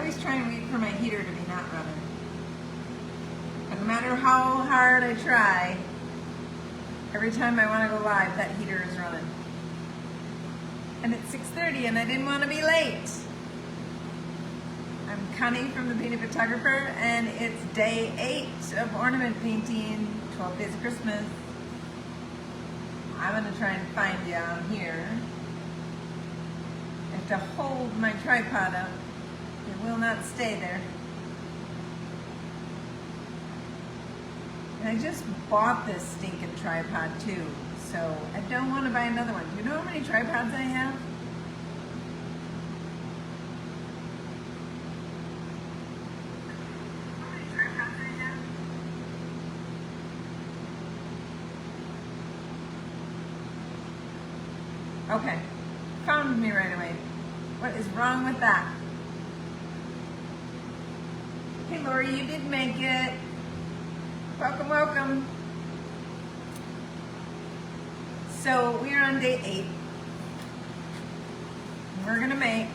always try and wait for my heater to be not running. And no matter how hard I try, every time I want to go live, that heater is running. And it's 6:30 and I didn't want to be late. I'm Connie from the Painted Photographer, and it's day 8 of ornament painting, 12 days of Christmas. I'm going to try and find you on here. I have to hold my tripod up. It will not stay there. And I just bought this stinking tripod too, so I don't want to buy another one. Do you know how many tripods I have? Okay, found me right away. What is wrong with that? Hey Lori, you did make it. Welcome, welcome. So we are on day 8. We're gonna make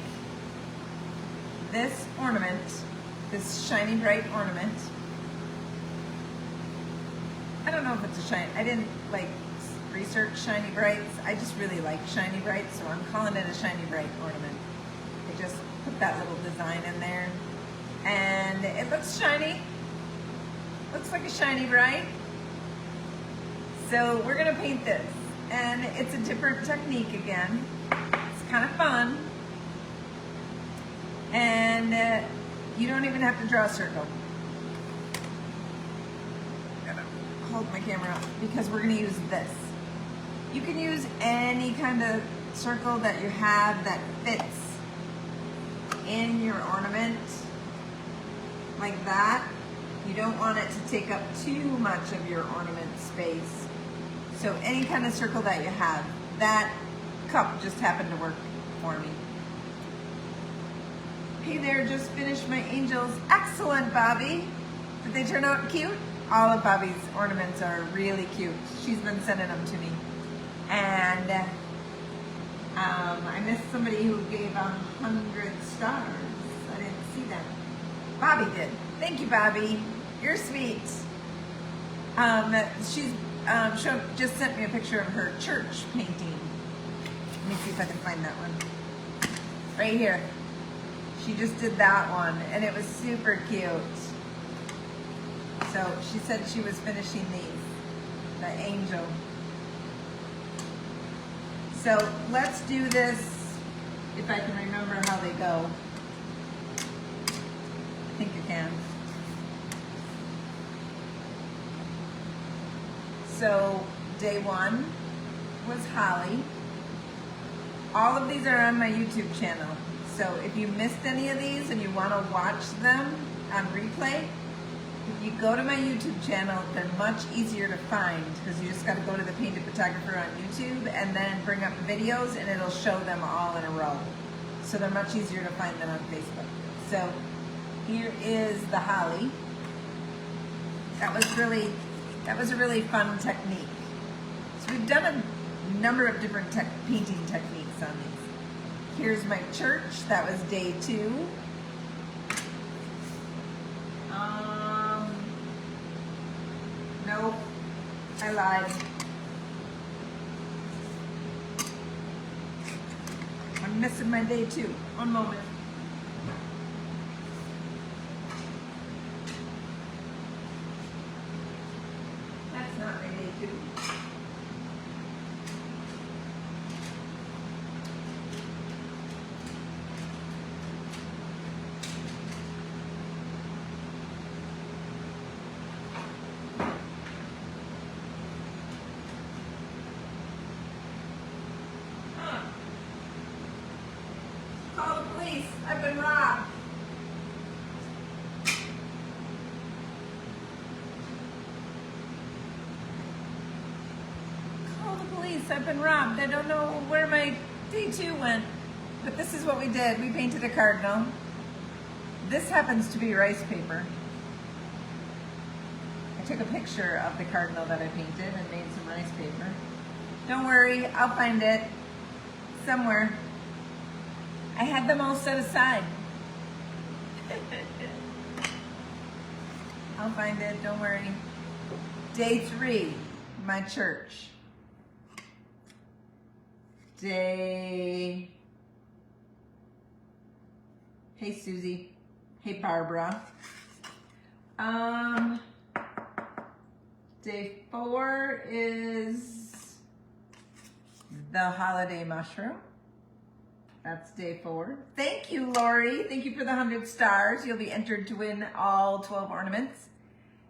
this ornament, this shiny bright ornament. I don't know if it's a shiny, I didn't like research shiny brights. I just really like shiny brights, so I'm calling it a shiny bright ornament. I just put that little design in there, and it looks shiny. Looks like a shiny bright. So we're gonna paint this, and it's a different technique again. It's kind of fun, and you don't even have to draw a circle. I'm gonna hold my camera up because we're gonna use this. You can use any kind of circle that you have that fits in your ornament, like that. You don't want it to take up too much of your ornament space. So any kind of circle that you have. That cup just happened to work for me. Hey there, just finished my angels. Excellent, Bobby. Did they turn out cute? All of Bobby's ornaments are really cute. She's been sending them to me. And I missed somebody who gave 100 stars. I didn't see that. Bobby did. Thank you, Bobby. You're sweet. She's just sent me a picture of her church painting. Let me see if I can find that one. Right here. She just did that one, and it was super cute. So she said she was finishing these, the angel. So let's do this, if I can remember how they go. I think you can. So day 1 was holly. All of these are on my YouTube channel. So if you missed any of these and you want to watch them on replay, if you go to my YouTube channel, they're much easier to find because you just got to go to the Painted Photographer on YouTube and then bring up videos and it'll show them all in a row. So they're much easier to find than on Facebook. So here is the holly. That was a really fun technique. So we've done a number of different painting techniques on these. Here's my church. That was day 2. Nope, I lied. I'm missing my day 2. One moment. That's not my day 2. I've been robbed. Call the police. I've been robbed. I don't know where my day 2 went. But this is what we did. We painted a cardinal. This happens to be rice paper. I took a picture of the cardinal that I painted and made some rice paper. Don't worry, I'll find it somewhere. I had them all set aside. I'll find it, don't worry. Day 3, my church. Hey Susie. Hey Barbara. Day 4 is the holiday mushroom. That's day 4. Thank you, Lori. Thank you for the 100 stars. You'll be entered to win all 12 ornaments.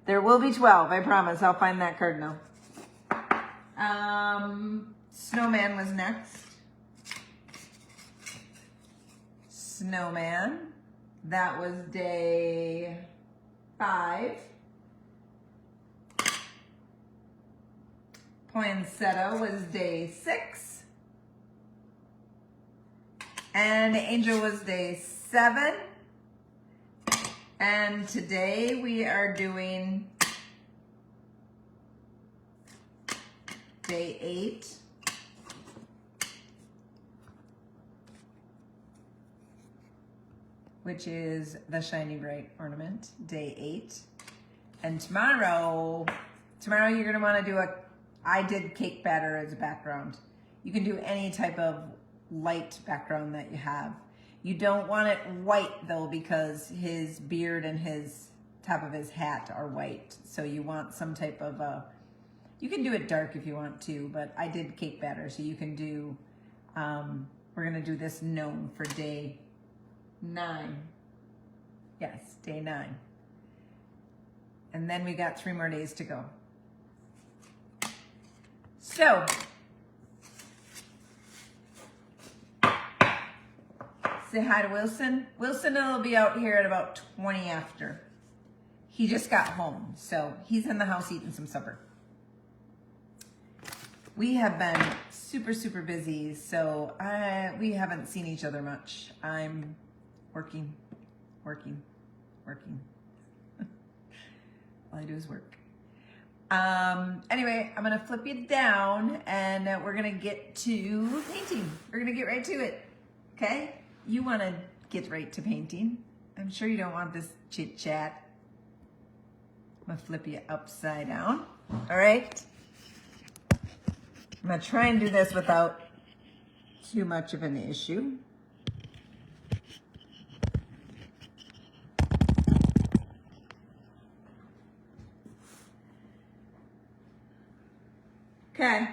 There will be 12, I promise. I'll find that card now. Snowman was next. Snowman. That was day 5. Poinsettia was day 6. And Angel was day 7. And today we are doing day 8. Which is the Shiny Brite Ornament, day 8. And tomorrow you're gonna wanna do I did cake batter as a background. You can do any type of light background that you have. You don't want it white though, because his beard and his top of his hat are white. So you want some type of you can do it dark if you want to, but I did cake batter, so you can do, we're gonna do this gnome for day 9. Yes, day 9. And then we got 3 more days to go. So, say hi to Wilson. Wilson will be out here at about 20 after. He just got home, so he's in the house eating some supper. We have been super, super busy, so we haven't seen each other much. I'm working. All I do is work. Anyway, I'm gonna flip you down and we're gonna get to painting. We're gonna get right to it, okay? You wanna get right to painting. I'm sure you don't want this chit chat. I'm gonna flip you upside down, all right? I'm gonna try and do this without too much of an issue. Okay.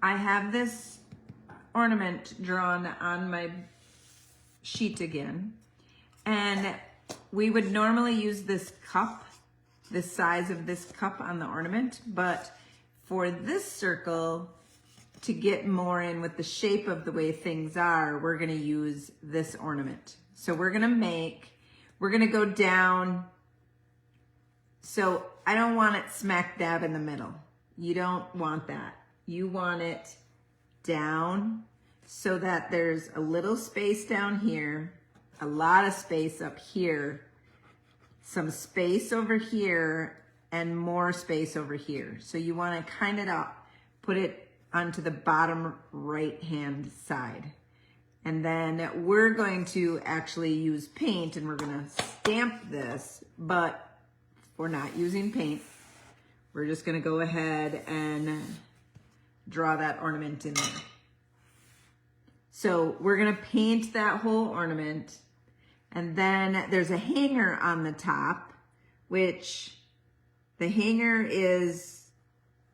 I have this ornament drawn on my sheet again, and we would normally use this cup, the size of this cup on the ornament, but for this circle, to get more in with the shape of the way things are, we're gonna use this ornament. So we're gonna go down. So I don't want it smack dab in the middle. You don't want that. You want it down so that there's a little space down here, a lot of space up here, some space over here, and more space over here. So you wanna kind of put it onto the bottom right-hand side. And then we're going to actually use paint and we're gonna stamp this, but we're not using paint. We're just gonna go ahead and draw that ornament in there. So we're gonna paint that whole ornament, and then there's a hanger on the top, which the hanger is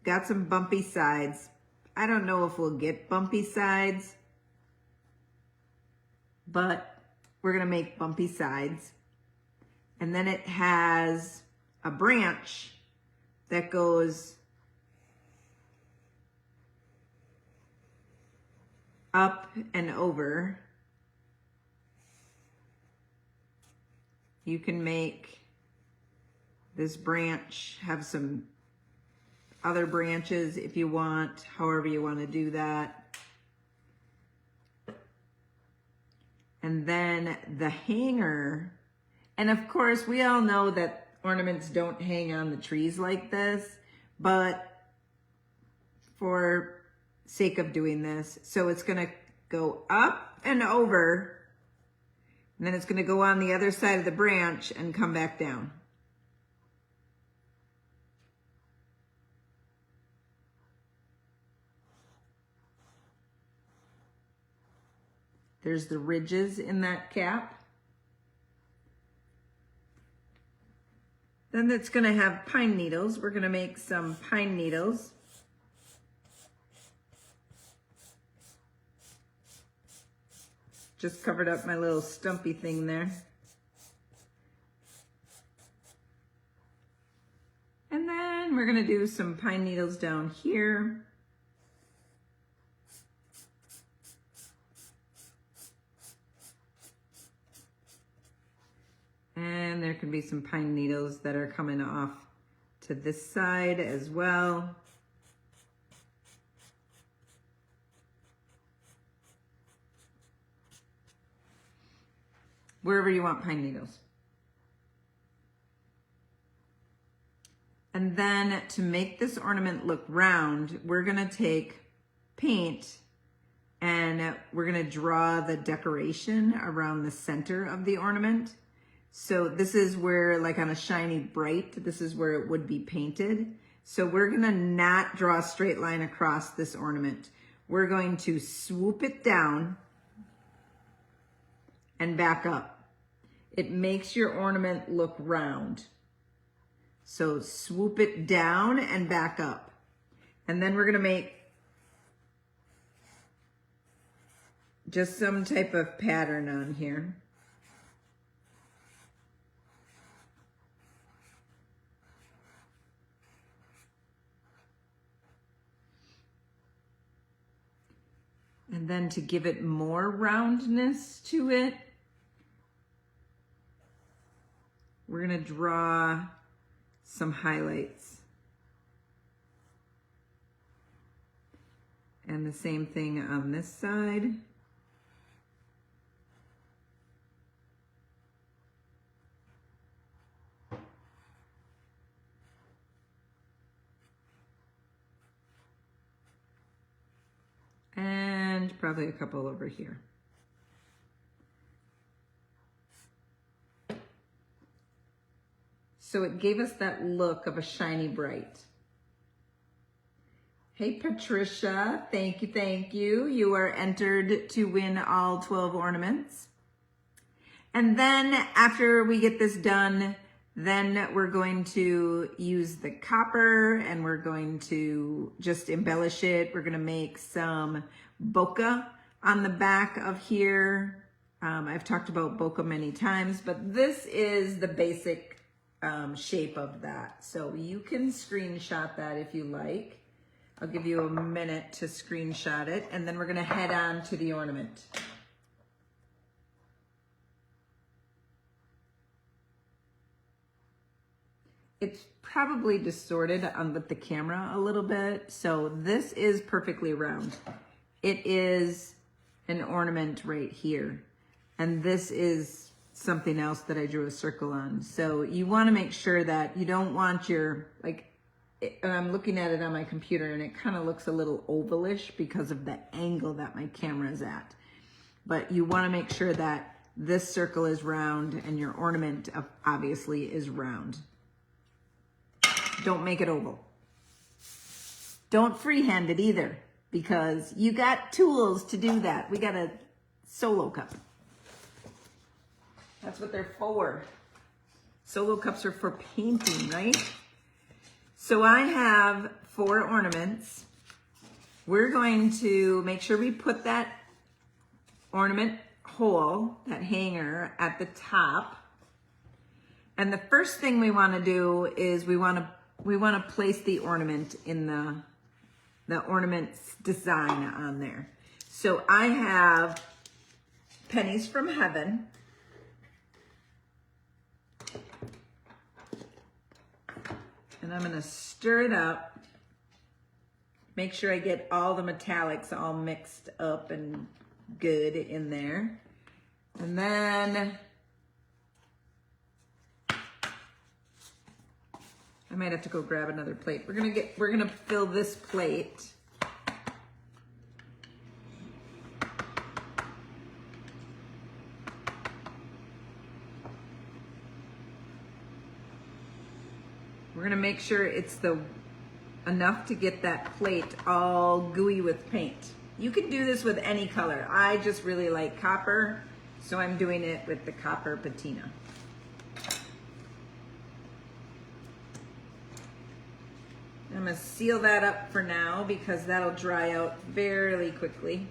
got some bumpy sides. I don't know if we'll get bumpy sides, but we're gonna make bumpy sides. And then it has a branch that goes up and over. You can make this branch have some other branches if you want, however you want to do that. And then the hanger, and of course we all know that ornaments don't hang on the trees like this, but for sake of doing this. So it's gonna go up and over, and then it's gonna go on the other side of the branch and come back down. There's the ridges in that cap. Then it's gonna have pine needles. We're gonna make some pine needles. Just covered up my little stumpy thing there. And then we're gonna do some pine needles down here. And there can be some pine needles that are coming off to this side as well. Wherever you want pine needles. And then to make this ornament look round, we're gonna take paint and we're gonna draw the decoration around the center of the ornament. So this is where, like on a shiny Brite, this is where it would be painted. So we're gonna not draw a straight line across this ornament. We're going to swoop it down and back up. It makes your ornament look round. So swoop it down and back up. And then we're gonna make just some type of pattern on here. And then to give it more roundness to it, we're gonna draw some highlights. And the same thing on this side. And probably a couple over here. So it gave us that look of a shiny Brite. Hey Patricia, thank you, thank you. You are entered to win all 12 ornaments. And then after we get this done, then we're going to use the copper and we're going to just embellish it. We're gonna make some bokeh on the back of here. I've talked about bokeh many times, but this is the basic shape of that. So you can screenshot that if you like. I'll give you a minute to screenshot it, and then we're gonna head on to the ornament. It's probably distorted on with the camera a little bit. So this is perfectly round. It is an ornament right here. And this is something else that I drew a circle on. So you want to make sure that you don't want your, I'm looking at it on my computer and it kind of looks a little ovalish because of the angle that my camera is at. But you want to make sure that this circle is round and your ornament obviously is round. Don't make it oval. Don't freehand it either, because you got tools to do that. We got a solo cup. That's what they're for. Solo cups are for painting, right? So I have 4 ornaments. We're going to make sure we put that ornament hole, that hanger, at the top. And the first thing we want to do is we want to place the ornament in the ornament's design on there. So I have pennies from heaven. And I'm going to stir it up. Make sure I get all the metallics all mixed up and good in there. And then I might have to go grab another plate. We're gonna fill this plate We're gonna make sure it's enough to get that plate all gooey with paint. You can do this with any color. I just really like copper, so I'm doing it with the copper patina. I'm gonna seal that up for now because that'll dry out fairly quickly.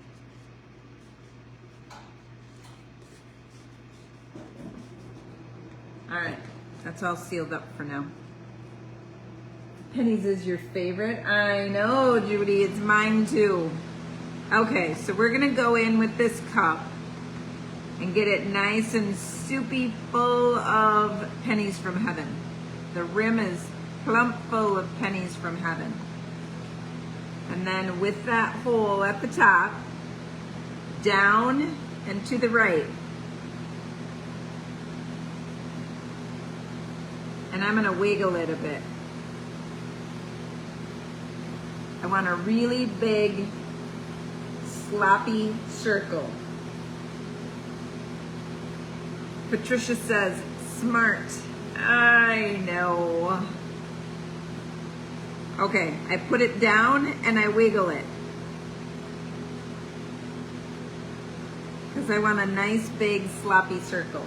All right, that's all sealed up for now. Pennies is your favorite. I know, Judy, it's mine too. Okay, so we're gonna go in with this cup and get it nice and soupy full of pennies from heaven. The rim is plump full of pennies from heaven. And then with that hole at the top, down and to the right. And I'm gonna wiggle it a bit. I want a really big, sloppy circle. Patricia says, smart. I know. Okay, I put it down and I wiggle it. Because I want a nice, big, sloppy circle.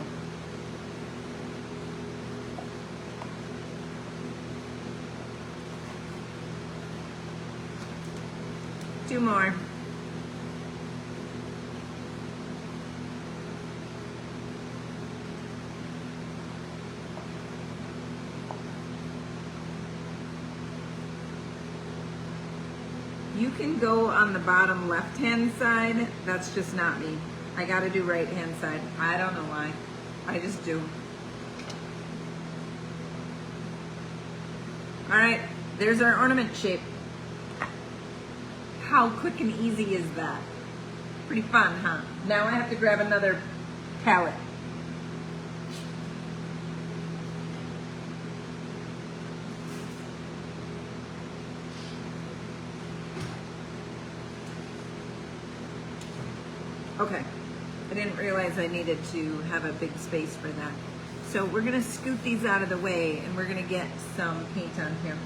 Two more. You can go on the bottom left-hand side. That's just not me. I gotta do right-hand side. I don't know why. I just do. All right, there's our ornament shape. How quick and easy is that? Pretty fun, huh? Now I have to grab another palette. Okay, I didn't realize I needed to have a big space for that. So we're gonna scoot these out of the way and we're gonna get some paint on here.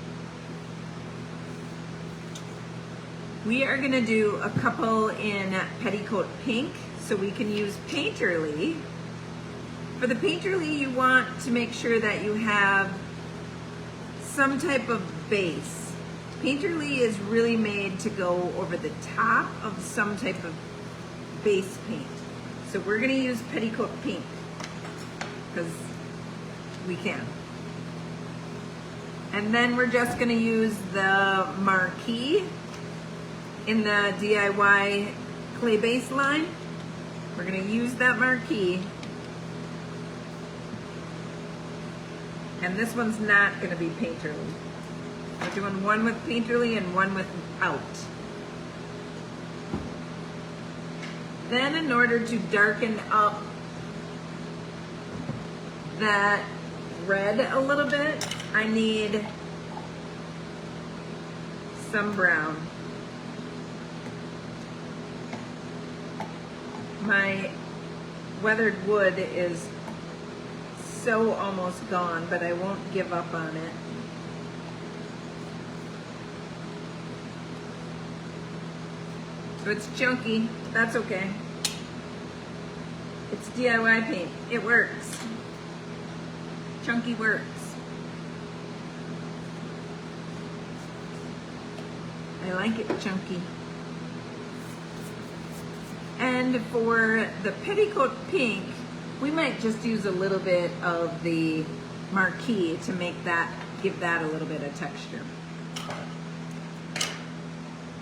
We are gonna do a couple in Petticoat Pink, so we can use Painterly. For the Painterly, you want to make sure that you have some type of base. Painterly is really made to go over the top of some type of base paint. So we're gonna use Petticoat Pink, because we can. And then we're just gonna use the marquee in the DIY clay base line. We're gonna use that marquee. And this one's not gonna be Painterly. We're doing one with Painterly and one without. Then in order to darken up that red a little bit, I need some brown. My weathered wood is so almost gone, but I won't give up on it. So it's chunky, that's okay. It's DIY paint, it works. Chunky works. I like it chunky. And for the Petticoat Pink, we might just use a little bit of the marquee to make that, give that a little bit of texture.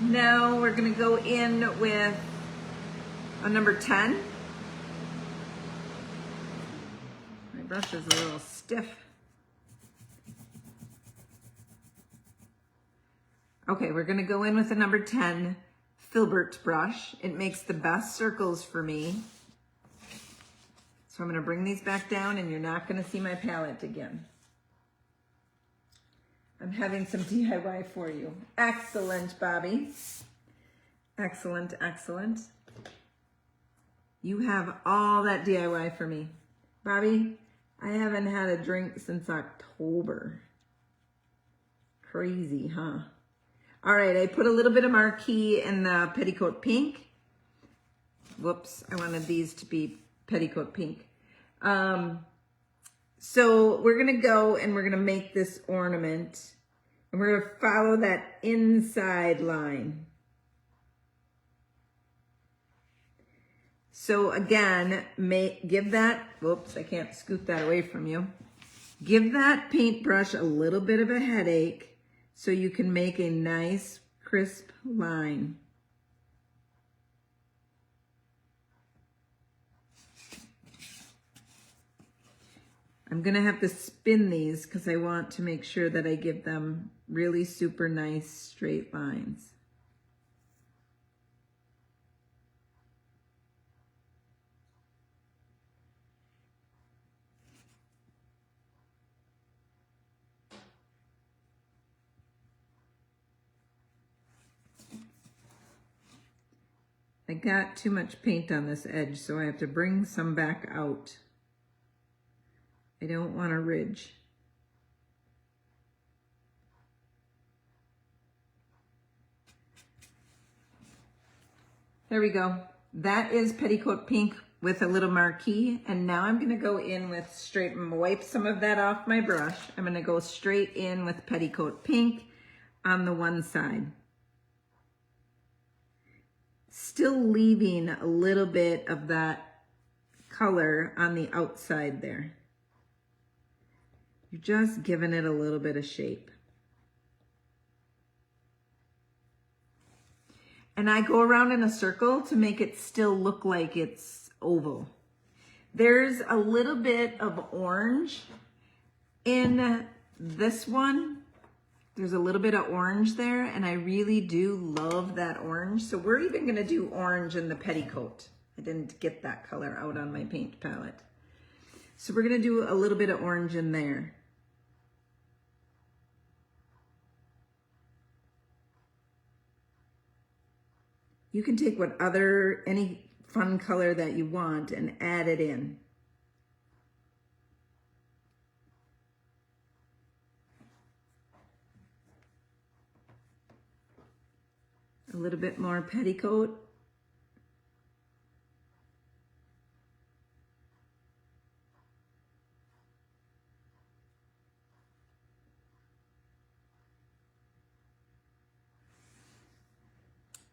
Now we're gonna go in with a number 10. My brush is a little stiff. Okay, we're gonna go in with a number 10 filbert brush. It makes the best circles for me. So I'm gonna bring these back down and you're not gonna see my palette again. I'm having some DIY for you. Excellent, Bobby. Excellent, excellent. You have all that DIY for me. Bobby, I haven't had a drink since October. Crazy, huh? All right, I put a little bit of marquee in the petticoat pink. Whoops, I wanted these to be petticoat pink. So we're gonna go and we're gonna make this ornament, and we're gonna follow that inside line. So again, give that, whoops, I can't scoot that away from you. Give that paintbrush a little bit of a headache so you can make a nice crisp line. I'm gonna have to spin these because I want to make sure that I give them really super nice straight lines. I got too much paint on this edge, so I have to bring some back out. I don't want a ridge. There we go. That is petticoat pink with a little marquee. And now I'm gonna go in with straight, I'm gonna wipe some of that off my brush. I'm gonna go straight in with petticoat pink on the one side. Still leaving a little bit of that color on the outside there. You're just giving it a little bit of shape. And I go around in a circle to make it still look like it's oval. There's a little bit of orange in this one. There's a little bit of orange there, and I really do love that orange. So we're even gonna do orange in the petticoat. I didn't get that color out on my paint palette. So we're gonna do a little bit of orange in there. You can take any fun color that you want and add it in. A little bit more petticoat.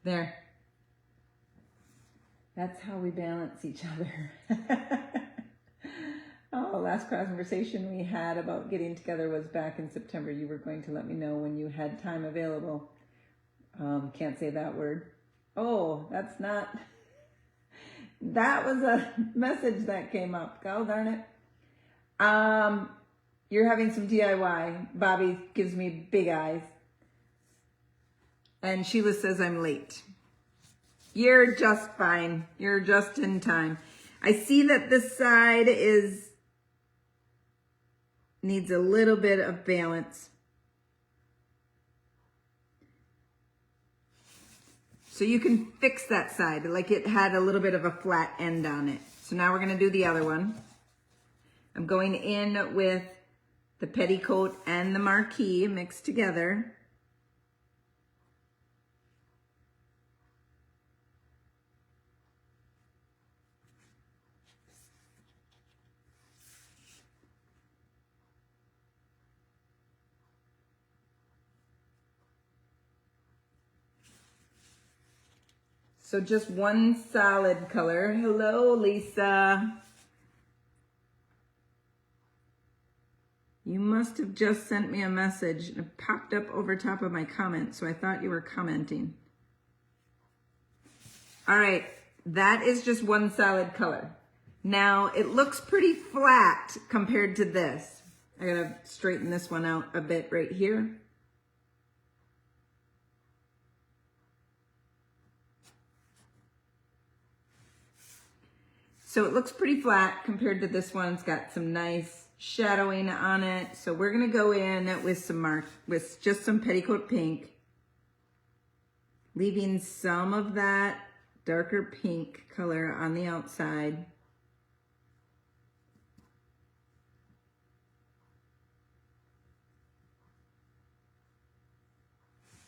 There. That's how we balance each other. Oh, last conversation we had about getting together was back in September. You were going to let me know when you had time available. Can't say that word. Oh, that's not, that was a message that came up. God darn it. You're having some DIY. Bobby gives me big eyes. And Sheila says I'm late. You're just fine. You're just in time. I see that this side needs a little bit of balance. So you can fix that side, like it had a little bit of a flat end on it. So now we're gonna do the other one. I'm going in with the petticoat and the marquee mixed together. So just one solid color. Hello, Lisa. You must have just sent me a message and it popped up over top of my comment, so I thought you were commenting. All right, that is just one solid color. Now, it looks pretty flat compared to this. I gotta straighten this one out a bit right here. So it looks pretty flat compared to this one. It's got some nice shadowing on it. So we're gonna go in with just some petticoat pink, leaving some of that darker pink color on the outside.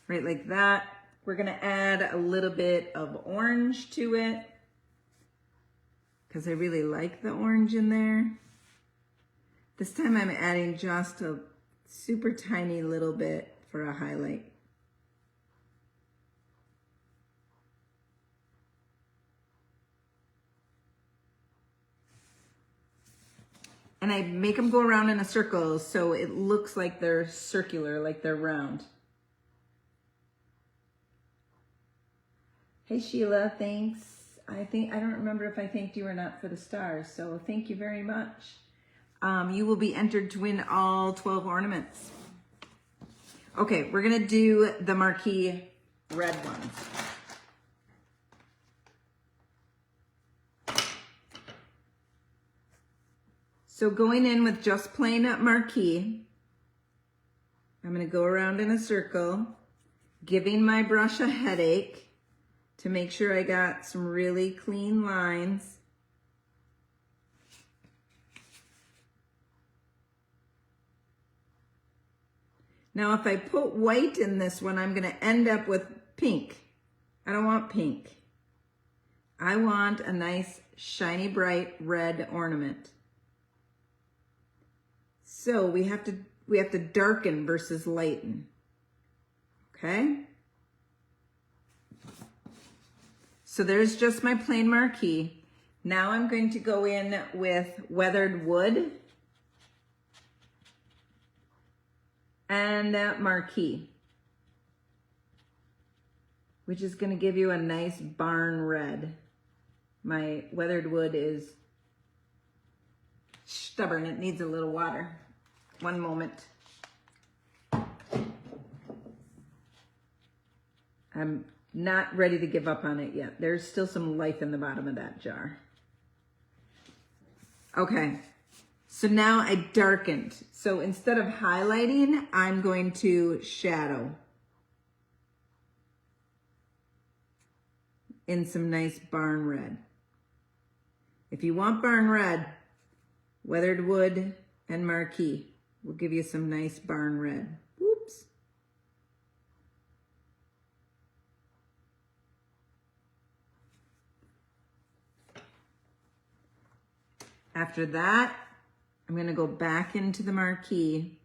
right like that. We're gonna add a little bit of orange to it because I really like the orange in there. This time I'm adding just a super tiny little bit for a highlight. And I make them go around in a circle so it looks like they're circular, like they're round. Hey Sheila, thanks. I don't remember if I thanked you or not for the stars, so thank you very much. You will be entered to win all 12 ornaments. Okay, we're gonna do the marquee red ones. So going in with just plain marquee, I'm gonna go around in a circle, giving my brush a headache to make sure I got some really clean lines. Now if I put white in this one, I'm gonna end up with pink. I don't want pink. I want a nice shiny bright red ornament. So we have to darken versus lighten, okay? So there's just my plain marquee. Now I'm going to go in with weathered wood and that marquee, which is going to give you a nice barn red. My weathered wood is stubborn, it needs a little water. One moment. I'm not ready to give up on it yet. There's still some life in the bottom of that jar. Okay, so now I darkened. So instead of highlighting, I'm going to shadow in some nice barn red. If you want barn red, weathered wood and marquee will give you some nice barn red. Whoops. After that, I'm going to go back into the marquee.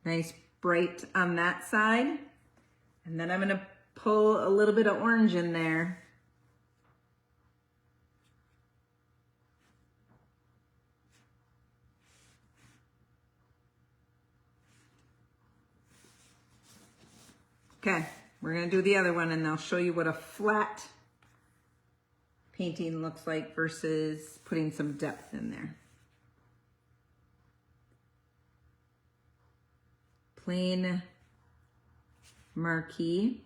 Nice bright on that side. And then I'm going to pull a little bit of orange in there. Okay, we're gonna do the other one and I'll show you what a flat painting looks like versus putting some depth in there. Plain marquee.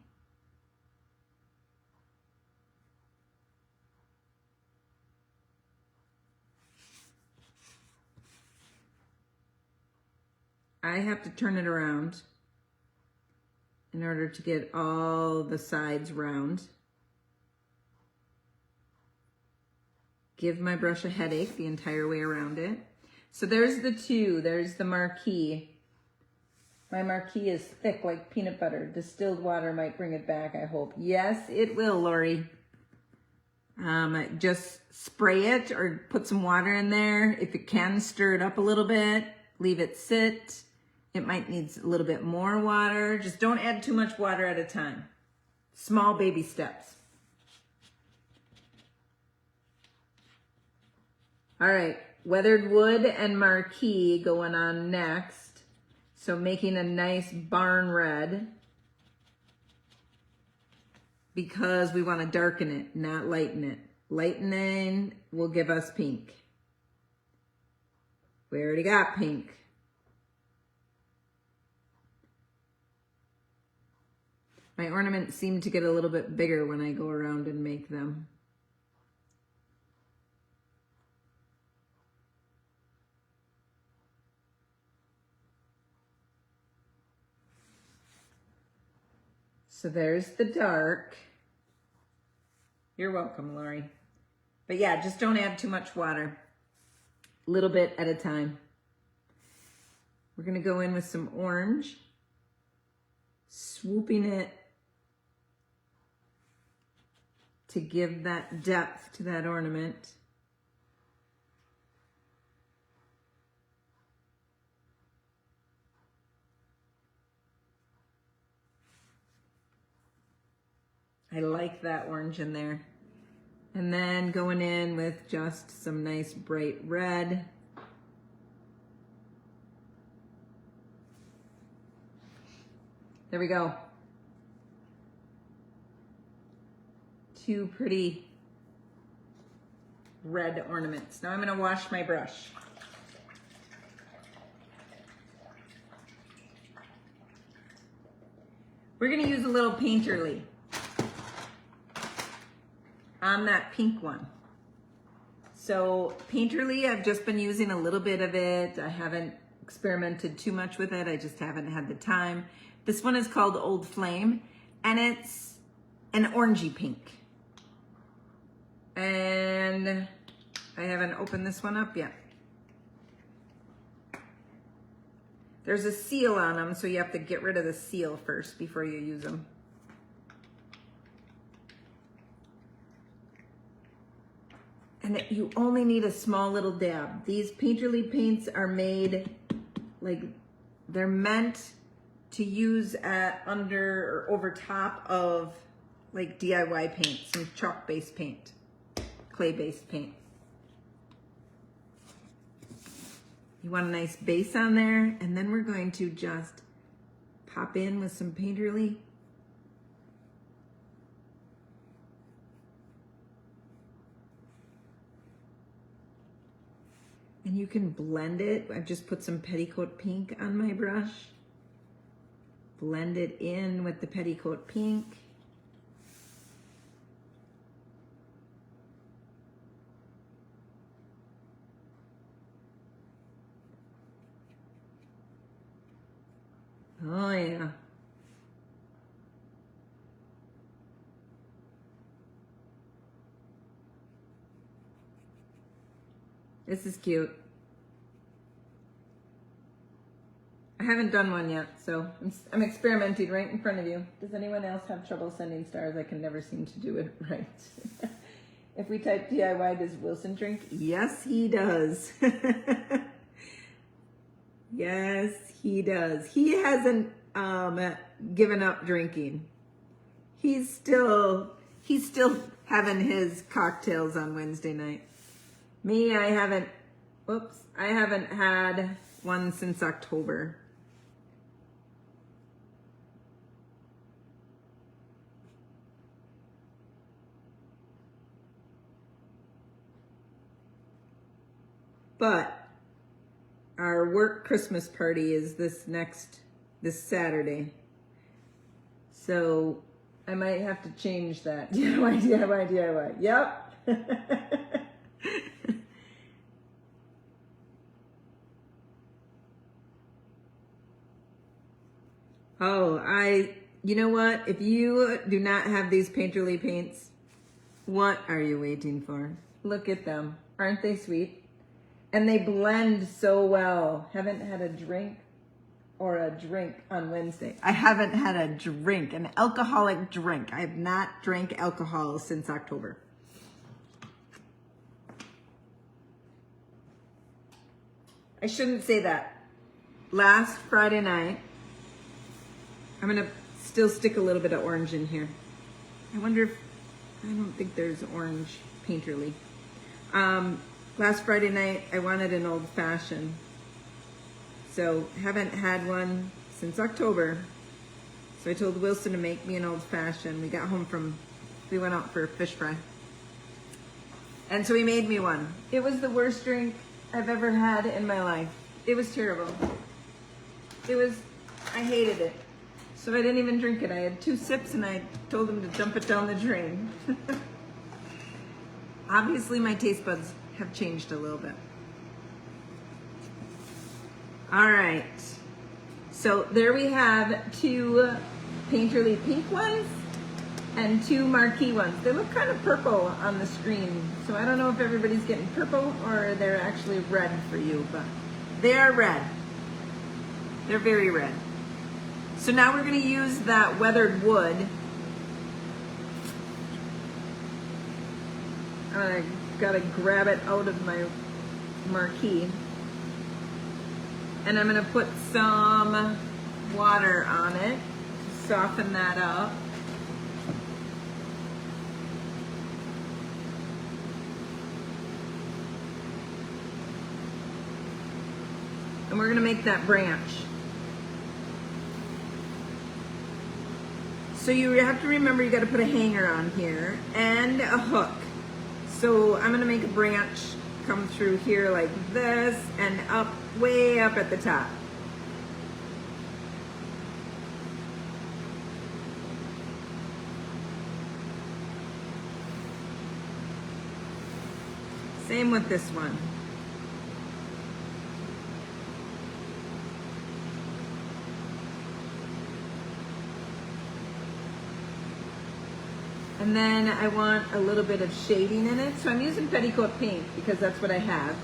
I have to turn it around in order to get all the sides round. Give my brush a headache the entire way around it. So there's the two, there's the marquee. My marquee is thick like peanut butter. Distilled water might bring it back, I hope. Yes, it will, Lori. Just spray it or put some water in there. If it can, stir it up a little bit, leave it sit. It might need a little bit more water. Just don't add too much water at a time. Small baby steps. All right, weathered wood and marquee going on next. So making a nice barn red because we want to darken it, not lighten it. Lightening will give us pink. We already got pink. My ornaments seem to get a little bit bigger when I go around and make them. So there's the dark. You're welcome, Lori. But yeah, just don't add too much water. little bit at a time. We're gonna go in with some orange, swooping it to give that depth to that ornament. I like that orange in there. And then going in with just some nice bright red. There we go. Two pretty red ornaments. Now I'm gonna wash my brush. We're gonna use a little painterly on that pink one. So painterly, I've just been using a little bit of it. I haven't experimented too much with it. I just haven't had the time. This one is called Old Flame, and it's an orangey pink. And I haven't opened this one up yet. There's a seal on them, so you have to get rid of the seal first before you use them. And you only need a small little dab. These painterly paints are made, like, they're meant to use at under or over top of like DIY paint, some chalk-based paint, clay-based paint. You want a nice base on there, and then we're going to just pop in with some painterly. And you can blend it. I've just put some petticoat pink on my brush. Blend it in with the petticoat pink. Oh yeah. This is cute. I haven't done one yet, so I'm experimenting right in front of you. Does anyone else have trouble sending stars? I can never seem to do it right. If we type DIY, does Wilson drink? Yes, he does. Yes, he does. He hasn't given up drinking. He's still having his cocktails on Wednesday night. Me, I haven't had one since October. But our work Christmas party is this Saturday. So I might have to change that. DIY. Yep. Oh, you know what? If you do not have these painterly paints, what are you waiting for? Look at them. Aren't they sweet? And they blend so well. Haven't had a drink on Wednesday. I haven't had a drink, an alcoholic drink. I have not drank alcohol since October. I shouldn't say that. Last Friday night, I'm gonna still stick a little bit of orange in here. I don't think there's orange painterly. Last Friday night, I wanted an old fashioned. So haven't had one since October. So I told Wilson to make me an old fashioned. We went out for a fish fry. And so he made me one. It was the worst drink I've ever had in my life. It was terrible. I hated it. So I didn't even drink it. I had 2 sips and I told him to dump it down the drain. Obviously my taste buds have changed a little bit. All right. So there we have 2 painterly pink ones and 2 marquee ones. They look kind of purple on the screen, so I don't know if everybody's getting purple or they're actually red for you, but they are red. They're very red. So now we're going to use that weathered wood. I gotta grab it out of my marquee. And I'm gonna put some water on it to soften that up. And we're gonna make that branch. So you have to remember you gotta put a hanger on here and a hook. So I'm gonna make a branch come through here like this and up, way up at the top. Same with this one. And then I want a little bit of shading in it. So I'm using petticoat paint because that's what I have.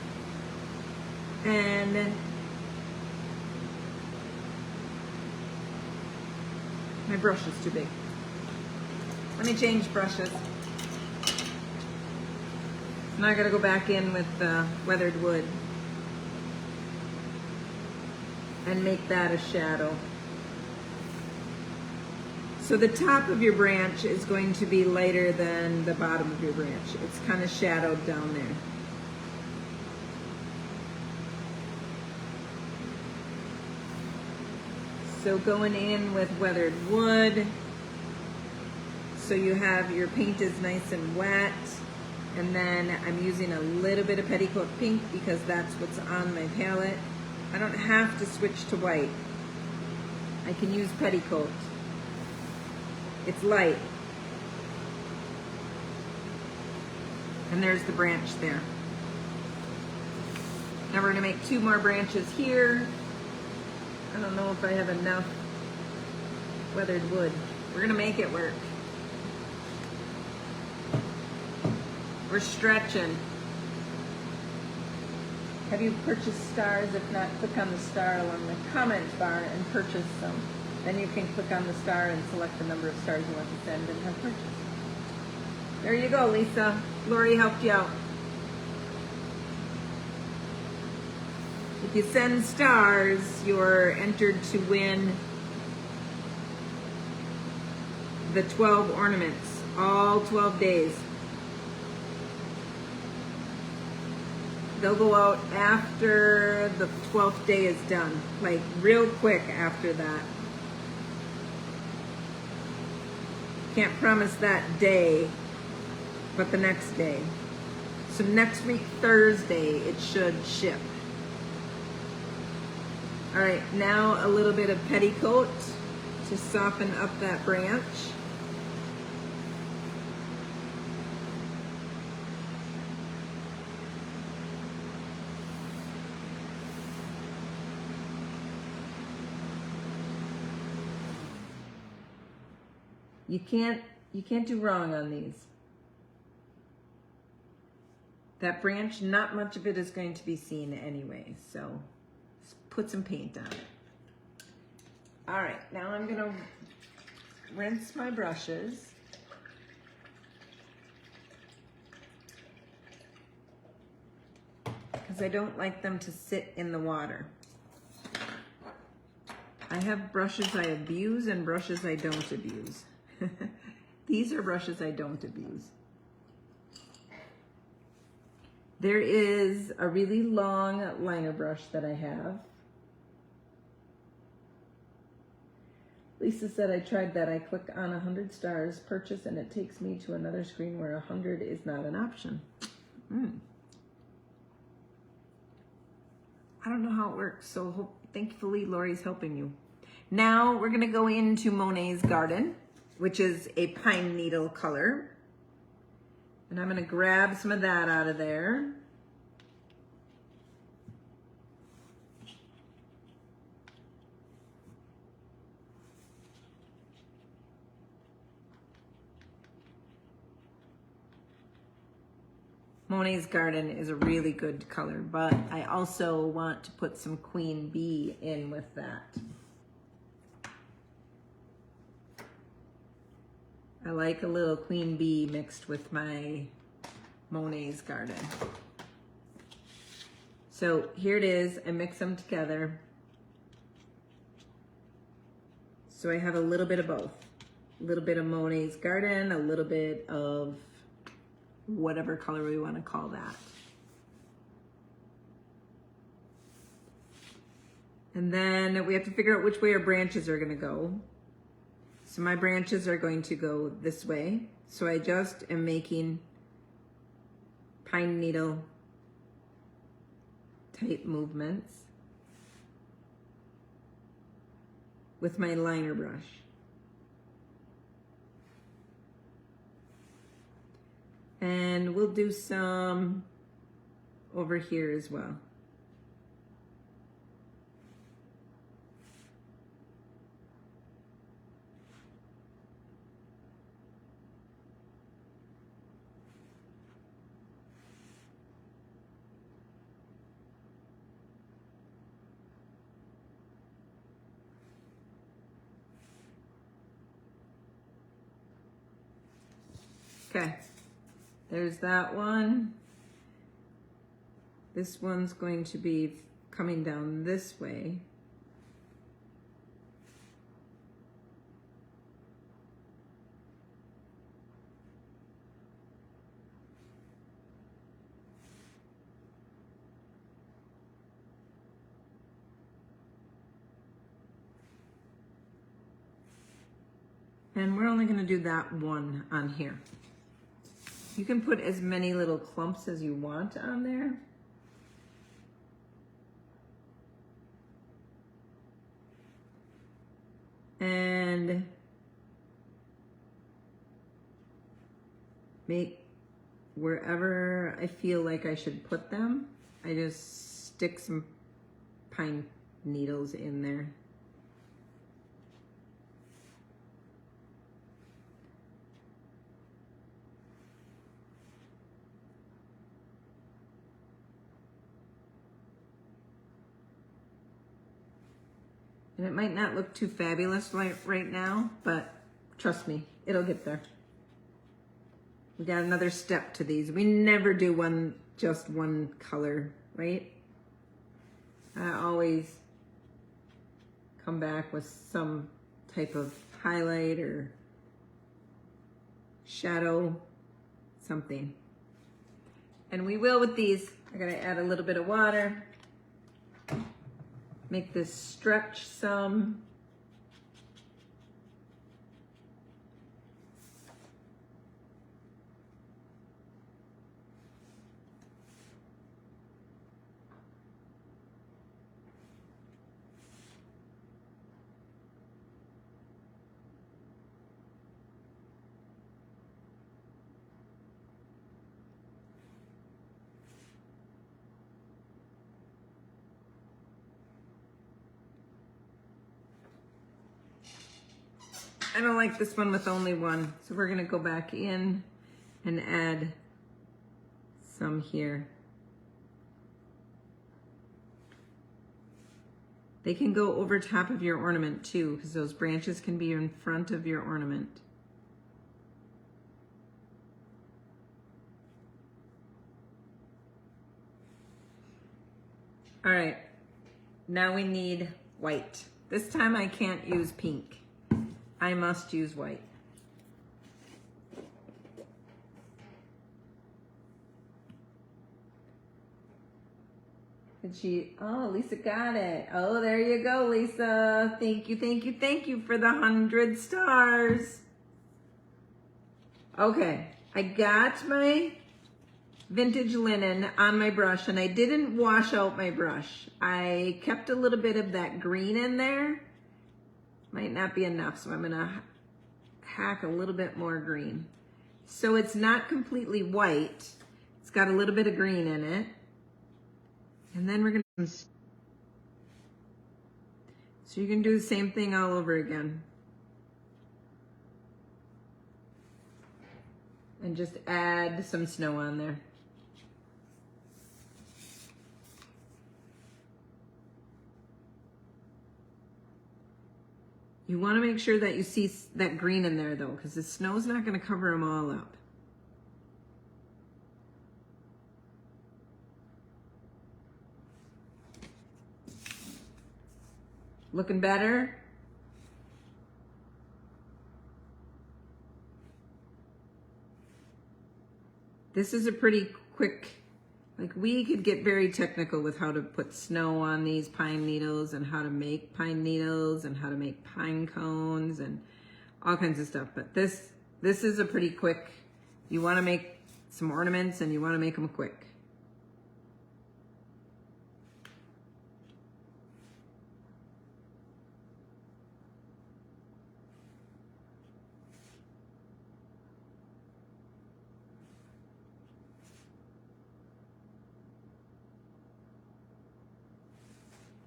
And my brush is too big. Let me change brushes. Now I gotta go back in with the weathered wood and make that a shadow. So the top of your branch is going to be lighter than the bottom of your branch. It's kind of shadowed down there. So going in with weathered wood, so you have your paint is nice and wet, and then I'm using a little bit of petticoat pink because that's what's on my palette. I don't have to switch to white. I can use petticoat. It's light. And there's the branch there. Now we're gonna make 2 more branches here. I don't know if I have enough weathered wood. We're gonna make it work. We're stretching. Have you purchased stars? If not, click on the star along the comment bar and purchase some. Then you can click on the star and select the number of stars you want to send and have purchased. There you go, Lisa. Lori helped you out. If you send stars, you're entered to win the 12 ornaments, all 12 days. They'll go out after the 12th day is done, like real quick after that. Can't promise that day, but the next day. So next week, Thursday, it should ship. All right, now a little bit of petticoat to soften up that branch. You can't do wrong on these. That branch, not much of it is going to be seen anyway, so just put some paint on it. All right, now I'm gonna rinse my brushes. Because I don't like them to sit in the water. I have brushes I abuse and brushes I don't abuse. These are brushes I don't abuse. There is a really long liner brush that I have. Lisa said I tried that. I click on 100 stars, purchase, and it takes me to another screen where 100 is not an option. I don't know how it works, so thankfully Lori's helping you. Now we're gonna go into Monet's Garden, which is a pine needle color. And I'm gonna grab some of that out of there. Monet's Garden is a really good color, but I also want to put some Queen Bee in with that. I like a little Queen Bee mixed with my Monet's Garden. So here it is, I mix them together. So I have a little bit of both. A little bit of Monet's Garden, a little bit of whatever color we want to call that. And then we have to figure out which way our branches are going to go. So my branches are going to go this way. So I just am making pine needle type movements with my liner brush. And we'll do some over here as well. Okay. There's that one. This one's going to be coming down this way. And we're only going to do that one on here. You can put as many little clumps as you want on there. And make wherever I feel like I should put them, I just stick some pine needles in there. And it might not look too fabulous right now, but trust me, it'll get there. We got another step to these. We never do just one color, right? I always come back with some type of highlight or shadow, something. And we will with these. I'm gonna add a little bit of water. Make this stretch some. I don't like this one with only one, so we're gonna go back in and add some here. They can go over top of your ornament too, because those branches can be in front of your ornament. All right, now we need white. This time I can't use pink. I must use white. And oh, Lisa got it. Oh, there you go, Lisa. Thank you, thank you, thank you for the 100 stars. Okay, I got my vintage linen on my brush and I didn't wash out my brush. I kept a little bit of that green in there. Might not be enough, so I'm gonna hack a little bit more green. So it's not completely white. It's got a little bit of green in it. And then we're gonna, so you can do the same thing all over again. And just add some snow on there. You want to make sure that you see that green in there though, because the snow's not going to cover them all up. Looking better? This is a pretty quick, like we could get very technical with how to put snow on these pine needles and how to make pine needles and how to make pine cones and all kinds of stuff. But this is a pretty quick, you want to make some ornaments and you want to make them quick.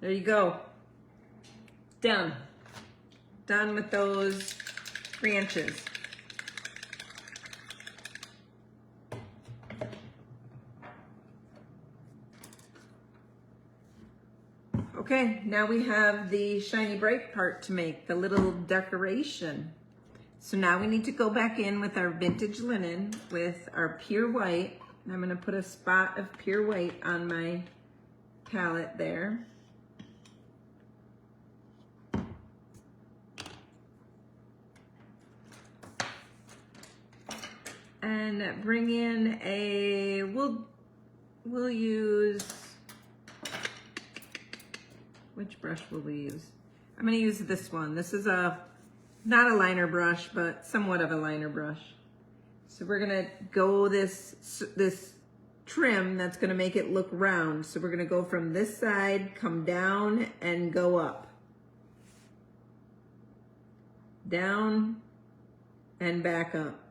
There you go. Done. Done with those branches. Okay, now we have the shiny bright part to make, the little decoration. So now we need to go back in with our vintage linen with our pure white. And I'm gonna put a spot of pure white on my palette there. And bring in a, we'll use, which brush will we use? I'm gonna use this one. This is not a liner brush, but somewhat of a liner brush. So we're gonna go this trim that's gonna make it look round. So we're gonna go from this side, come down and go up. Down and back up.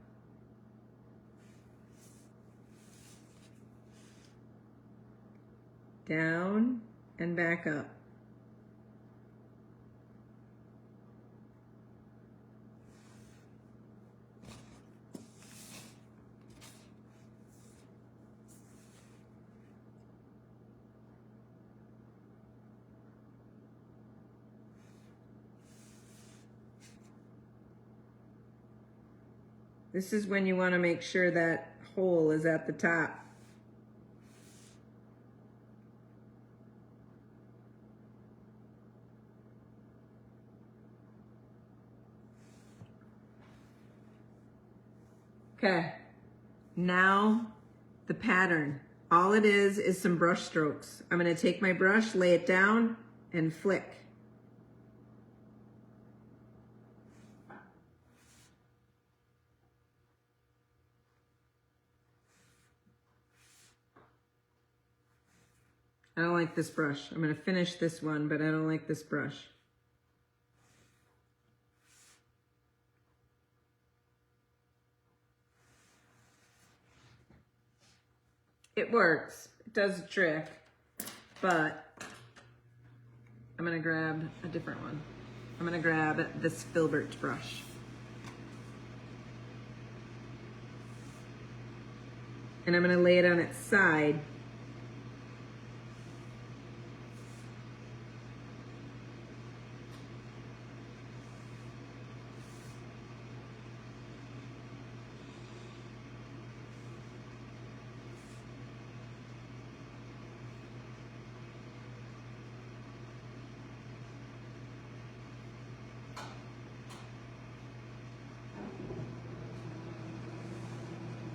Down and back up. This is when you want to make sure that hole is at the top. Okay, now the pattern. All it is some brush strokes. I'm gonna take my brush, lay it down, and flick. I don't like this brush. I'm gonna finish this one, but I don't like this brush. It works, it does the trick, but I'm gonna grab a different one. I'm gonna grab this filbert brush. And I'm gonna lay it on its side.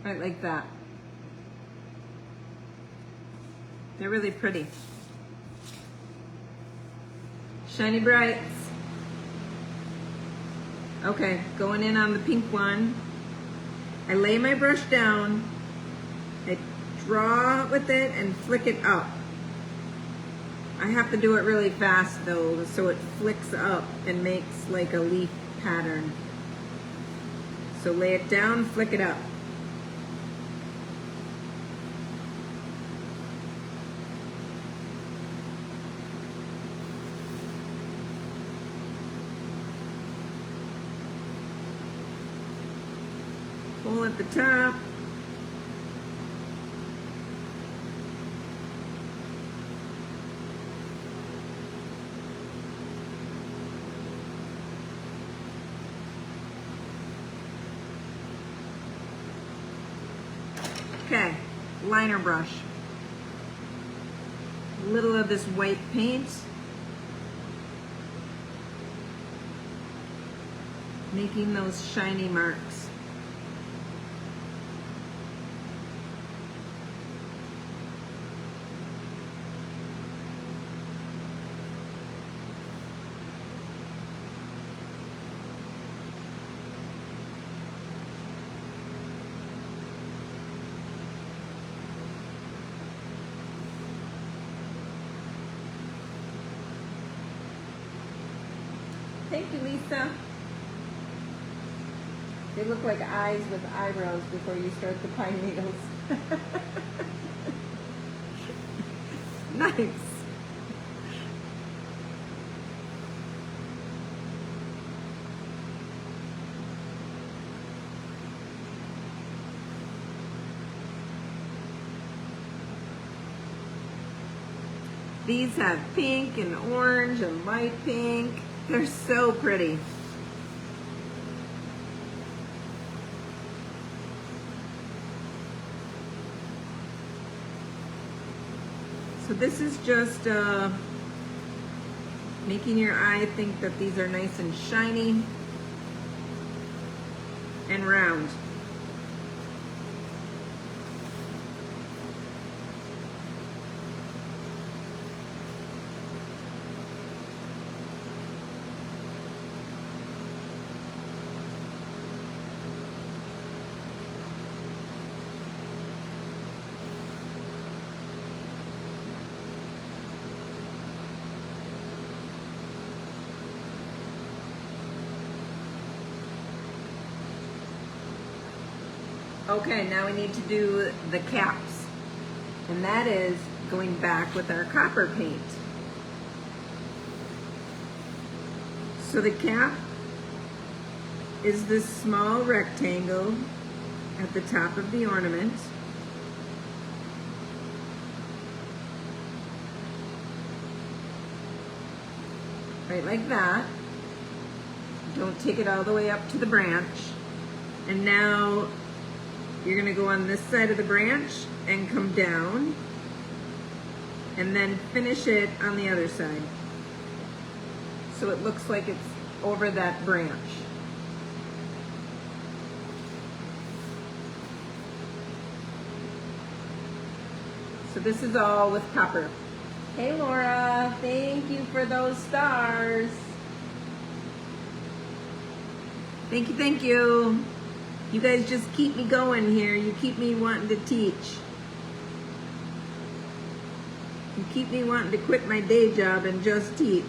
Right like that. They're really pretty. Shiny brights. Okay, going in on the pink one. I lay my brush down. I draw with it and flick it up. I have to do it really fast though, so it flicks up and makes like a leaf pattern. So lay it down, flick it up. Pull at the top. liner brush. A little of this white paint. Making those shiny marks. Thank you, Lisa. They look like eyes with eyebrows before you start the pine needles. Nice. These have pink and orange and light pink. They're so pretty. So this is just making your eye think that these are nice and shiny and round. Okay, now we need to do the caps, and that is going back with our copper paint. So the cap is this small rectangle at the top of the ornament. Right like that. Don't take it all the way up to the branch. And now you're gonna go on this side of the branch and come down and then finish it on the other side. So it looks like it's over that branch. So this is all with copper. Hey Laura, thank you for those stars. Thank you, thank you. You guys just keep me going here. You keep me wanting to teach. You keep me wanting to quit my day job and just teach.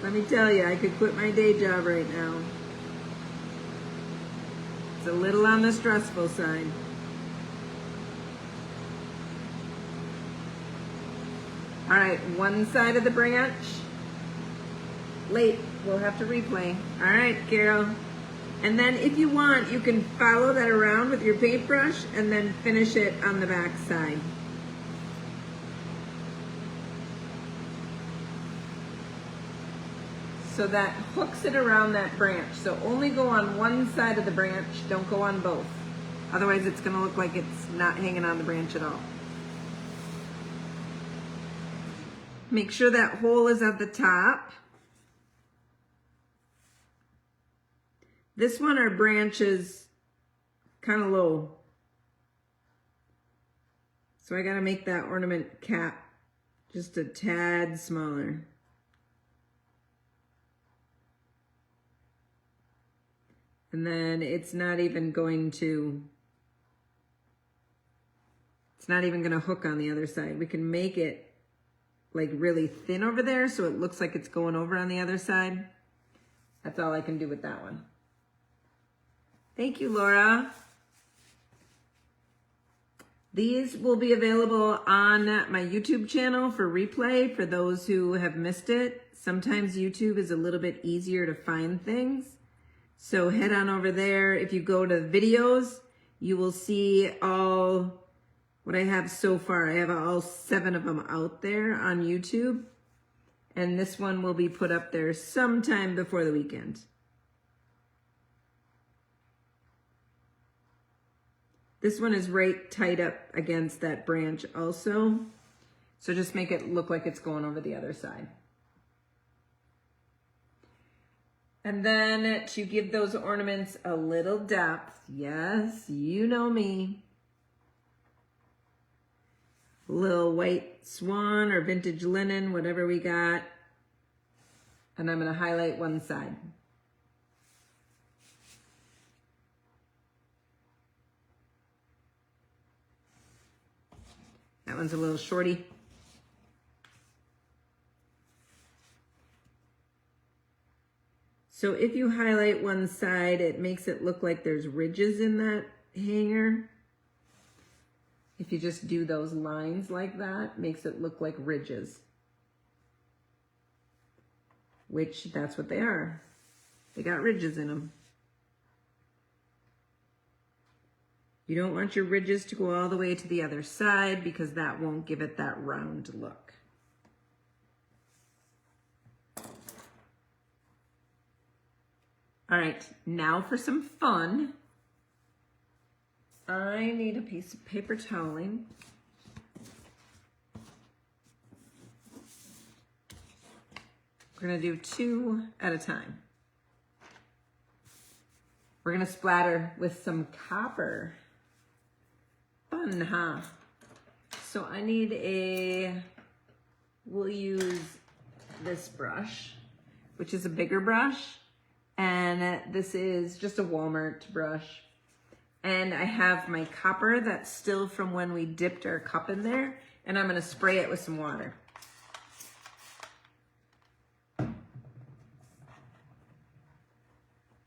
Let me tell you, I could quit my day job right now. It's a little on the stressful side. All right, one side of the branch. Late, we'll have to replay. All right, Carol. And then if you want, you can follow that around with your paintbrush and then finish it on the back side. So that hooks it around that branch. So only go on one side of the branch, don't go on both. Otherwise it's gonna look like it's not hanging on the branch at all. Make sure that hole is at the top. This one, our branch is kind of low. So I gotta make that ornament cap just a tad smaller. And then it's not even going to hook on the other side. We can make it like really thin over there so it looks like it's going over on the other side. That's all I can do with that one. Thank you, Laura. These will be available on my YouTube channel for replay for those who have missed it. Sometimes YouTube is a little bit easier to find things. So head on over there. If you go to videos, you will see all what I have so far. I have all 7 of them out there on YouTube. And this one will be put up there sometime before the weekend. This one is right tight up against that branch also. So just make it look like it's going over the other side. And then to give those ornaments a little depth, yes, you know me. Little white swan or vintage linen, whatever we got. And I'm going to highlight one side. That one's a little shorty. So if you highlight one side, it makes it look like there's ridges in that hanger. If you just do those lines like that, makes it look like ridges. Which, that's what they are. They got ridges in them. You don't want your ridges to go all the way to the other side because that won't give it that round look. All right, now for some fun. I need a piece of paper toweling. We're gonna do 2 at a time. We're gonna splatter with some copper. Fun, huh? So I need we'll use this brush, which is a bigger brush. And this is just a Walmart brush. And I have my copper that's still from when we dipped our cup in there. And I'm gonna spray it with some water.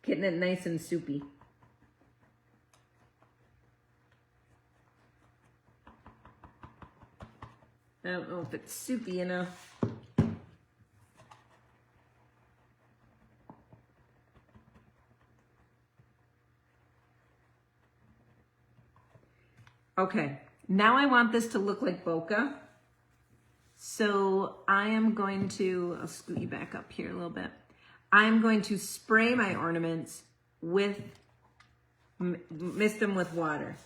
Getting it nice and soupy. I don't know if it's soupy enough. Okay, now I want this to look like bokeh. So I am going to, I'll scoot you back up here a little bit. I'm going to spray my ornaments with, mist them with water.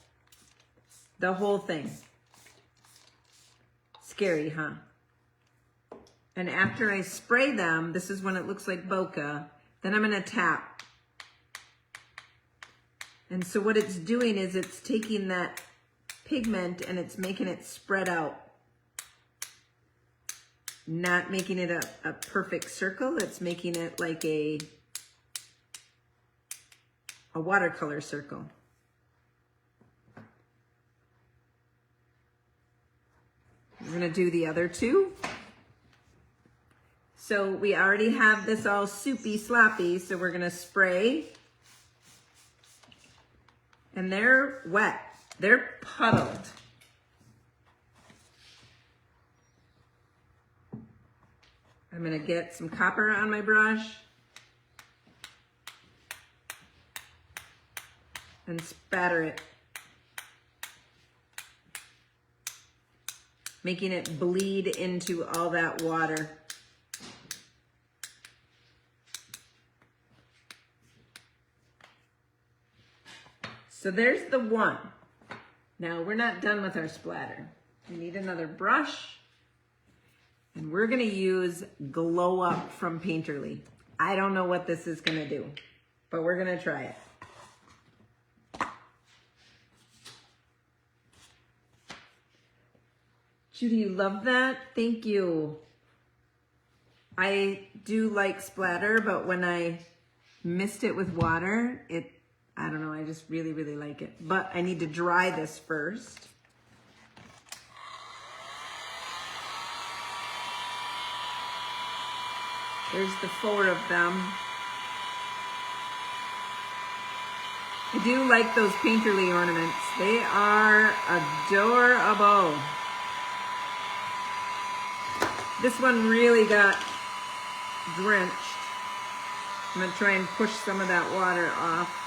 The whole thing. Scary, huh? And after I spray them, this is when it looks like bokeh, then I'm gonna tap. And so what it's doing is it's taking that pigment and it's making it spread out. Not making it a perfect circle, it's making it like a watercolor circle. We're gonna do the other 2. So we already have this all soupy, sloppy, so we're gonna spray. And they're wet. They're puddled. I'm gonna get some copper on my brush and spatter it, making it bleed into all that water. So there's the one. Now we're not done with our splatter. We need another brush. And we're gonna use Glow Up from Painterly. I don't know what this is gonna do, but we're gonna try it. Judy, you love that? Thank you. I do like splatter, but when I mist it with water, I don't know, I just really, really like it. But I need to dry this first. There's the 4 of them. I do like those Painterly ornaments. They are adorable. This one really got drenched. I'm gonna try and push some of that water off.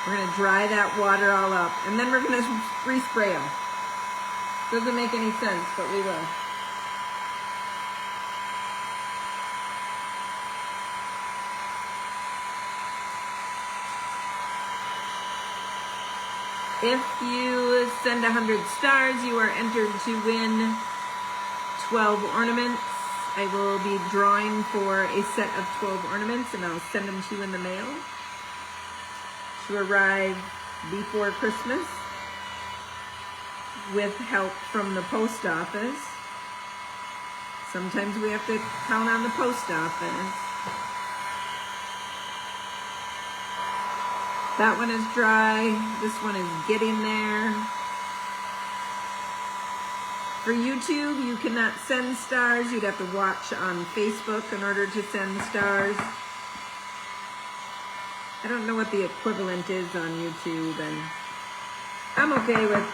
We're gonna dry that water all up, and then we're gonna respray them. Doesn't make any sense, but we will. If you send 100 stars, you are entered to win 12 ornaments. I will be drawing for a set of 12 ornaments, and I'll send them to you in the mail to arrive before Christmas with help from the post office. Sometimes we have to count on the post office. That one is dry. This one is getting there. For YouTube, you cannot send stars. You'd have to watch on Facebook in order to send stars. I don't know what the equivalent is on YouTube, and I'm okay with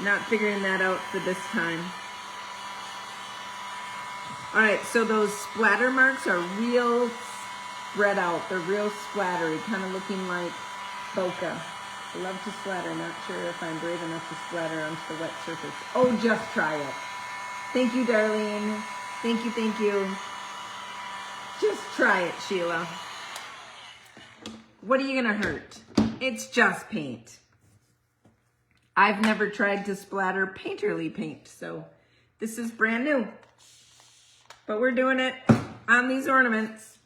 not figuring that out for this time. All right, so those splatter marks are real spread out. They're real splattery, kind of looking like bokeh. I love to splatter. Not sure if I'm brave enough to splatter onto the wet surface. Oh, just try it. Thank you, Darlene. Thank you, thank you. Just try it, Sheila. What are you gonna hurt? It's just paint. I've never tried to splatter painterly paint, so this is brand new. But we're doing it on these ornaments.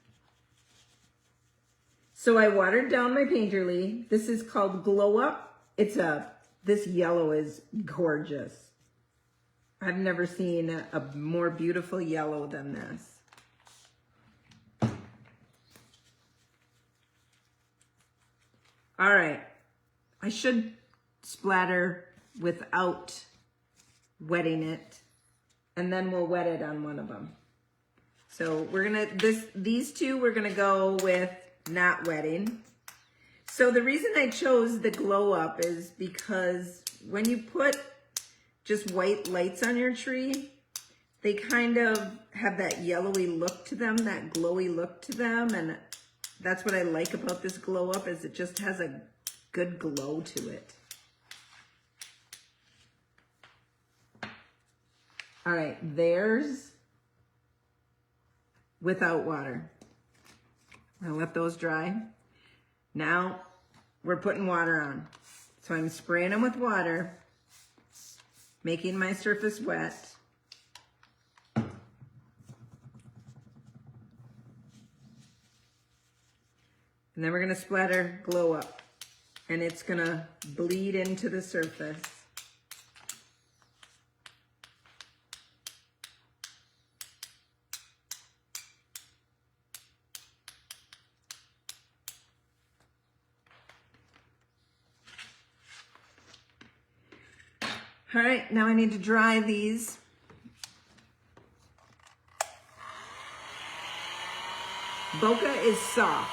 So I watered down my painterly. This is called Glow Up. This yellow is gorgeous. I've never seen a more beautiful yellow than this. All right, I should splatter without wetting it, and then we'll wet it on one of them. So we're gonna, these two we're gonna go with not wetting. So the reason I chose the Glow Up is because when you put just white lights on your tree, they kind of have that yellowy look to them, that glowy look to them, and that's what I like about this Glow Up, is it just has a good glow to it. All right, there's without water. I'll let those dry. Now we're putting water on. So I'm spraying them with water, making my surface wet. And then we're gonna splatter Glow Up, and it's gonna bleed into the surface. All right, now I need to dry these. Bokeh is soft,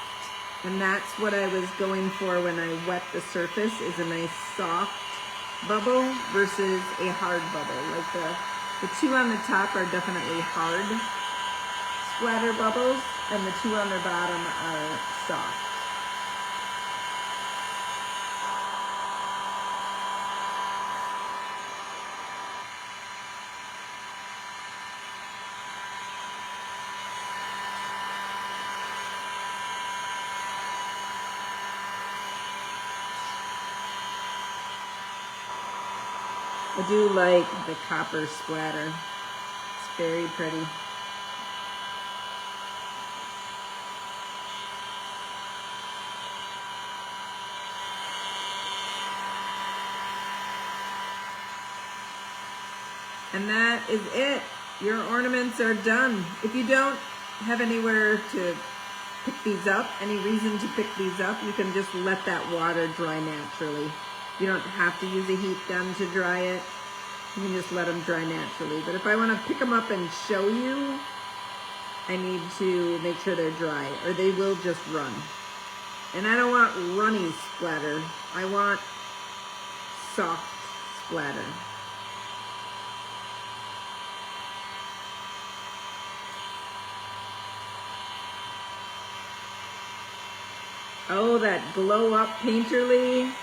and that's what I was going for when I wet the surface, is a nice soft bubble versus a hard bubble. Like the two on the top are definitely hard splatter bubbles, and the two on the bottom are soft. I do like the copper splatter. It's very pretty. And that is it. Your ornaments are done. If you don't have anywhere to pick these up, any reason to pick these up, you can just let that water dry naturally. You don't have to use a heat gun to dry it. You can just let them dry naturally. But if I want to pick them up and show you, I need to make sure they're dry, or they will just run. And I don't want runny splatter. I want soft splatter. Oh, that Glow Up painterly.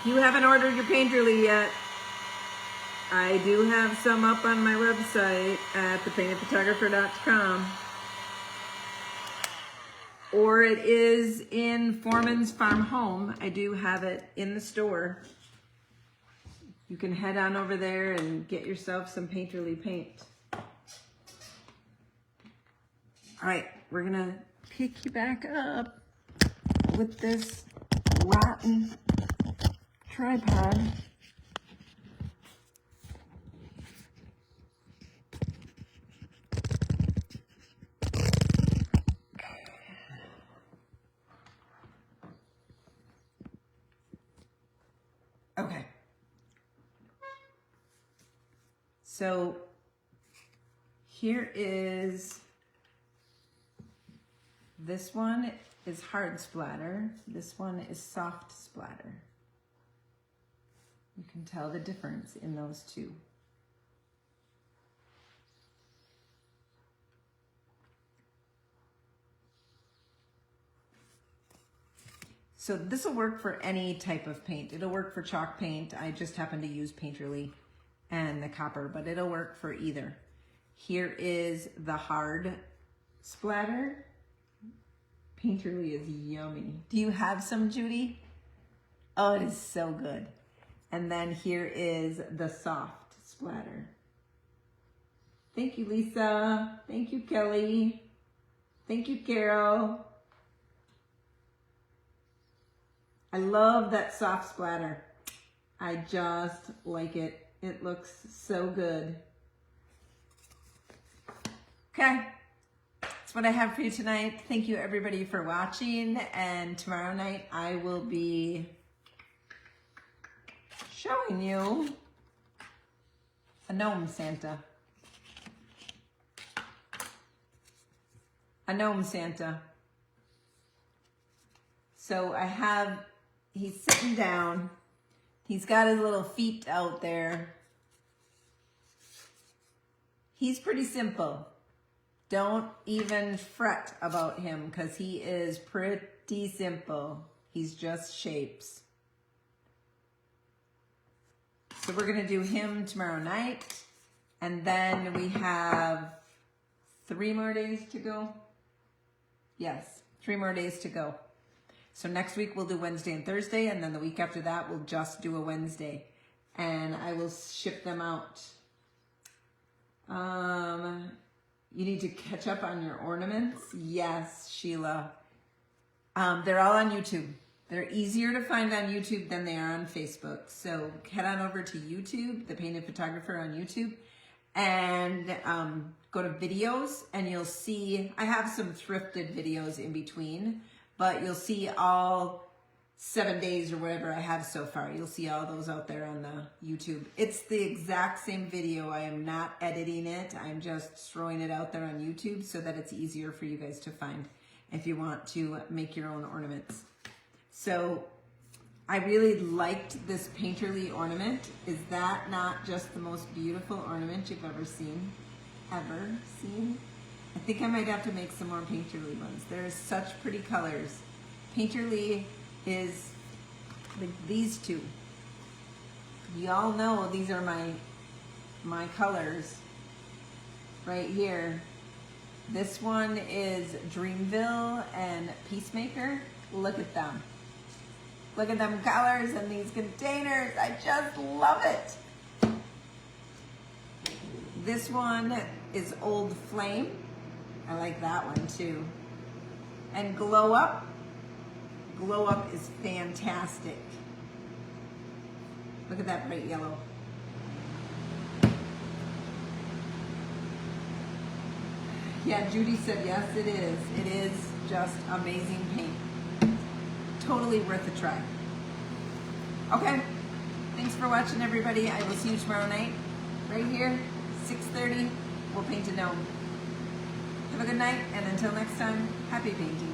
If you haven't ordered your painterly yet, I do have some up on my website at thepaintedphotographer.com. Or it is in Foreman's Farm Home. I do have it in the store. You can head on over there and get yourself some painterly paint. All right, we're gonna pick you back up with this rotten tripod. Okay. So here is, this one is hard splatter. This one is soft splatter. You can tell the difference in those two. So this will work for any type of paint. It'll work for chalk paint. I just happen to use painterly and the copper, but it'll work for either. Here is the hard splatter. Painterly is yummy. Do you have some, Judy? Oh, it is so good. And then here is the soft splatter. Thank you, Lisa. Thank you, Kelly. Thank you, Carol. I love that soft splatter. I just like it. It looks so good. Okay, that's what I have for you tonight. Thank you everybody for watching, and tomorrow night I will be showing you a gnome Santa. A gnome Santa. So I have, he's sitting down. He's got his little feet out there. He's pretty simple. Don't even fret about him because he is pretty simple. He's just shapes. So we're gonna do him tomorrow night. And then we have 3 more days to go. Yes, 3 more days to go. So next week we'll do Wednesday and Thursday, and then the week after that we'll just do a Wednesday. And I will ship them out. You need to catch up on your ornaments. Yes, Sheila. They're all on YouTube. They're easier to find on YouTube than they are on Facebook. So head on over to YouTube, The Painted Photographer on YouTube, and go to videos, and you'll see, I have some thrifted videos in between, but you'll see all 7 days or whatever I have so far. You'll see all those out there on the YouTube. It's the exact same video. I am not editing it. I'm just throwing it out there on YouTube so that it's easier for you guys to find if you want to make your own ornaments. So I really liked this painterly ornament. Is that not just the most beautiful ornament you've ever seen? Ever seen? I think I might have to make some more painterly ones. There's such pretty colors. Painterly is like these two. Y'all know these are my colors right here. This one is Dreamville and Peacemaker. Look at them. Look at them colors and these containers. I just love it. This one is Old Flame. I like that one too. And Glow Up. Glow Up is fantastic. Look at that bright yellow. Yeah, Judy said yes, it is. It is just amazing paint. Totally worth a try. Okay, thanks for watching everybody. I will see you tomorrow night, right here, 6:30. We'll paint a gnome. Have a good night, and until next time, happy painting.